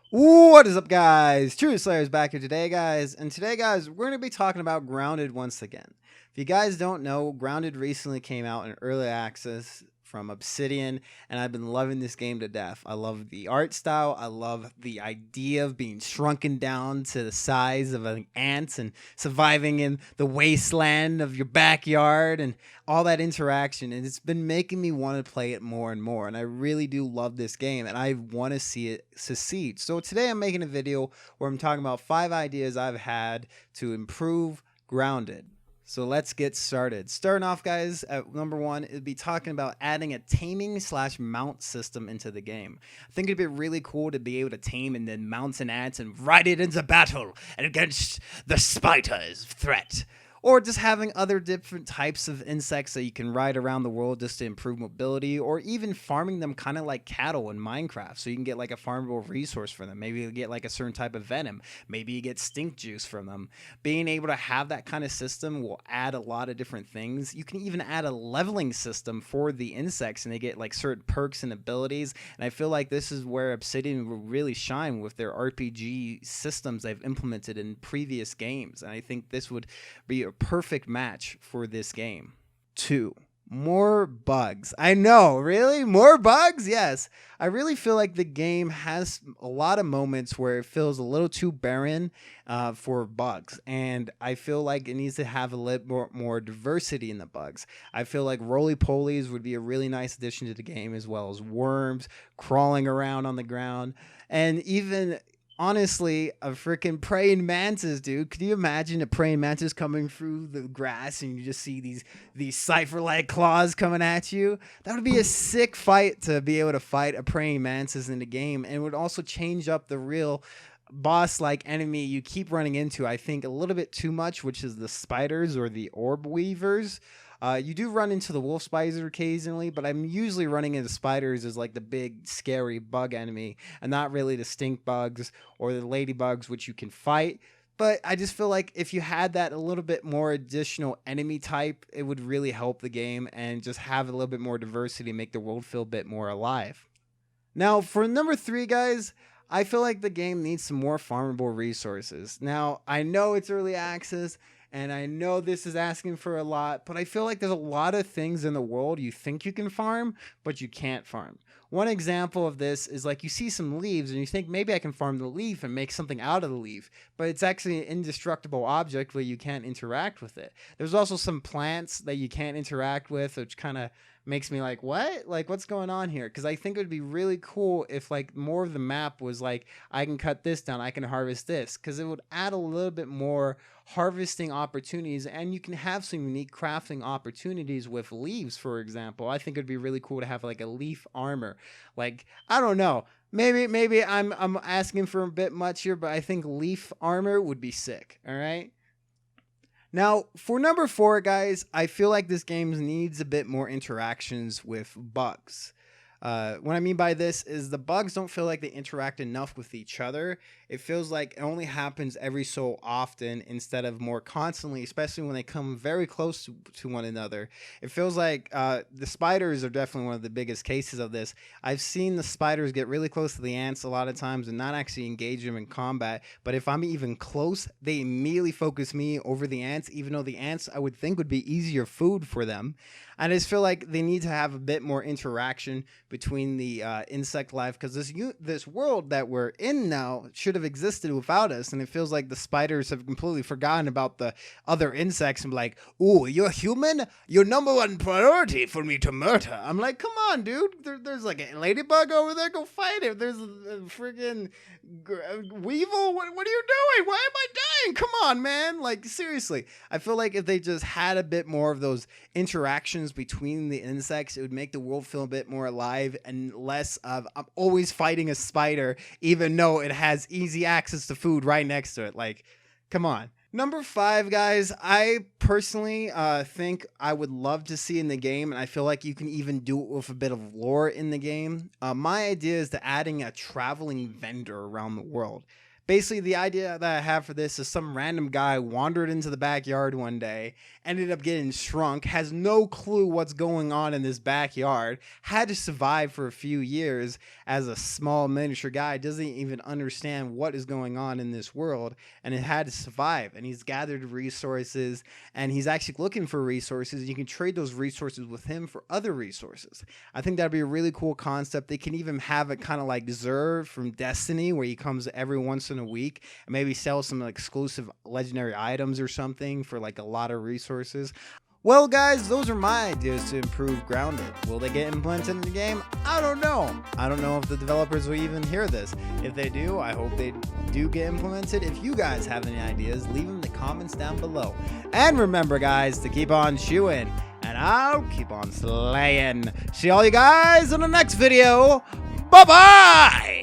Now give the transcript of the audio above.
What is up, guys? True Slayer's back here today, guys. And today, guys, we're going to be talking about Grounded once again. If you guys don't know, Grounded recently came out in early access from Obsidian, and I've been loving this game to death. I love the art style. I love the idea of being shrunken down to the size of an ant and surviving in the wasteland of your backyard and all that interaction. And it's been making me want to play it more and more. And I really do love this game, and I want to see it succeed. So today I'm making a video where I'm talking about 5 ideas I've had to improve Grounded. So let's get started. Starting off, guys, at number 1, it'd be talking about adding a taming slash mount system into the game. I think it'd be really cool to be able to tame and then mount an ant and ride it into battle against the spider's threat. Or just having other different types of insects that you can ride around the world just to improve mobility, or even farming them kind of like cattle in Minecraft, so you can get like a farmable resource for them. Maybe you get like a certain type of venom. Maybe you get stink juice from them. Being able to have that kind of system will add a lot of different things. You can even add a leveling system for the insects, and they get like certain perks and abilities. And I feel like this is where Obsidian will really shine with their RPG systems they've implemented in previous games. And I think this would be a perfect match for this game. 2. More bugs. I know, really? More bugs? Yes. I really feel like the game has a lot of moments where it feels a little too barren for bugs. And I feel like it needs to have a little more diversity in the bugs. I feel like roly-polies would be a really nice addition to the game, as well as worms crawling around on the ground. And even honestly, a freaking praying mantis, dude. Could you imagine a praying mantis coming through the grass and you just see these cipher-like claws coming at you? That would be a sick fight to be able to fight a praying mantis in the game, and it would also change up the real boss-like enemy you keep running into, I think, a little bit too much, which is the spiders or the orb weavers. You do run into the wolf spiders occasionally, but I'm usually running into spiders as like the big scary bug enemy, and not really the stink bugs or the ladybugs, which you can fight. But I just feel like if you had that a little bit more additional enemy type, it would really help the game and just have a little bit more diversity, make the world feel a bit more alive. Now, for number 3, guys, I feel like the game needs some more farmable resources. Now, I know it's early access, and I know this is asking for a lot, but I feel like there's a lot of things in the world you think you can farm, but you can't farm. One example of this is like you see some leaves and you think maybe I can farm the leaf and make something out of the leaf, but it's actually an indestructible object where you can't interact with it. There's also some plants that you can't interact with, which kind of makes me like, what? Like, what's going on here? Because I think it would be really cool if like more of the map was like, I can cut this down, I can harvest this, because it would add a little bit more harvesting opportunities, and you can have some unique crafting opportunities with leaves, for example. I think it'd be really cool to have like a leaf armor. Like, I don't know, maybe I'm asking for a bit much here, but I think leaf armor would be sick. All right. Now, for number 4, guys, I feel like this game needs a bit more interactions with bugs. What I mean by this is the bugs don't feel like they interact enough with each other. It feels like it only happens every so often instead of more constantly, especially when they come very close to one another. It feels like the spiders are definitely one of the biggest cases of this. I've seen the spiders get really close to the ants a lot of times and not actually engage them in combat. But if I'm even close, they immediately focus me over the ants, even though the ants I would think would be easier food for them. I just feel like they need to have a bit more interaction between the insect life, because this world that we're in now should have existed without us, and it feels like the spiders have completely forgotten about the other insects and be like, ooh, you're human? You're number 1 priority for me to murder. I'm like, come on, dude. There's like a ladybug over there. Go fight it. There's a freaking weevil. What are you doing? Why am I dying? Come on, man. Like, seriously. I feel like if they just had a bit more of those interactions between the insects, it would make the world feel a bit more alive and less of I'm always fighting a spider even though it has easy access to food right next to it. Like, come on. Number 5, guys, I personally think I would love to see in the game, and I feel like you can even do it with a bit of lore in the game. My idea is to adding a traveling vendor around the world. Basically, the idea that I have for this is some random guy wandered into the backyard one day, ended up getting shrunk, has no clue what's going on in this backyard, had to survive for a few years as a small miniature guy, doesn't even understand what is going on in this world, and it had to survive. And he's gathered resources, and he's actually looking for resources. You can trade those resources with him for other resources. I think that'd be a really cool concept. They can even have it kind of like Zerv from Destiny, where he comes every once in a week and maybe sell some exclusive legendary items or something for like a lot of resources. Well, guys, those are my ideas to improve Grounded. Will they get implemented in the game? I don't know. I don't know if the developers will even hear this. If they do, I hope they do get implemented. If you guys have any ideas, leave them in the comments down below. And remember, guys, to keep on chewing, and I'll keep on slaying. See all you guys in the next video. Bye-bye!